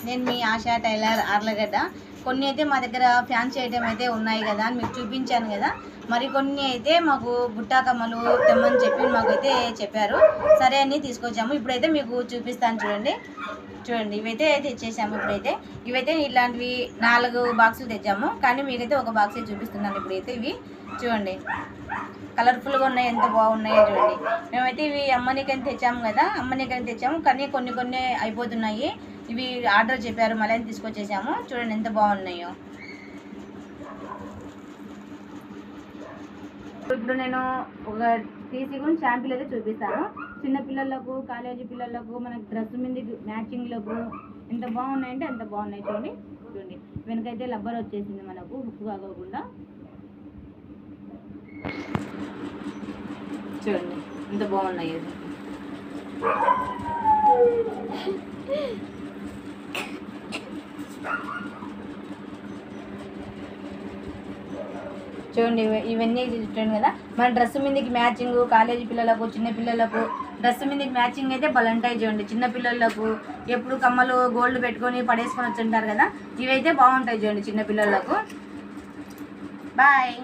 నేను మీ ఆశా టైలర్ ఆర్లగడ్డ. కొన్ని అయితే మా దగ్గర ఫ్యాన్సీ ఐటెం అయితే ఉన్నాయి కదా అని మీకు చూపించాను కదా. మరికొన్ని అయితే మాకు బుట్టా కమ్మలు తెమ్మని చెప్పి మాకైతే చెప్పారు. సరే అని తీసుకొచ్చాము. ఇప్పుడైతే మీకు చూపిస్తాను చూడండి. ఇవైతే తెచ్చేసాము. ఇవైతే ఇలాంటివి 4 బాక్సులు తెచ్చాము. కానీ మీకైతే ఒక బాక్సే చూపిస్తున్నాను. ఇప్పుడైతే ఇవి చూడండి, కలర్ఫుల్గా ఉన్నాయి, ఎంత బాగున్నాయో చూడండి. మేమైతే ఇవి అమ్మనికని తెచ్చాము కదా, కానీ కొన్ని అయిపోతున్నాయి. ఇవి ఆర్డర్ చెప్పారు, మళ్ళీ తీసుకొచ్చేసాము. చూడండి ఎంత బాగున్నాయో. ఇప్పుడు నేను ఒక 3 సెకండ్స్ శాంపిల్ అయితే చూపిస్తాను. చిన్నపిల్లలకు, కాలేజీ పిల్లలకు, మనకి డ్రెస్ మీద మ్యాచింగ్లకు ఎంత బాగున్నాయంటే అంత బాగున్నాయి. చూడండి వెనకైతే రబ్బర్ వచ్చేసింది మనకు, హుక్ కాకుండా. చూడండి ఎంత బాగున్నాయి. చూడండి ఇవన్నీ చూడండి కదా, మన డ్రెస్ మీదకి మ్యాచింగ్, కాలేజీ పిల్లలకు, చిన్న పిల్లలకు డ్రెస్ మీదకి మ్యాచింగ్ అయితే బలంటాయి. చూడండి చిన్న పిల్లలకు ఎప్పుడు కమ్మలు గోల్డ్ పెట్టుకొని పడేసుకొని వచ్చి ఉంటారు కదా, ఇవైతే బాగుంటాయి. చూడండి చిన్న పిల్లలకు. బాయ్.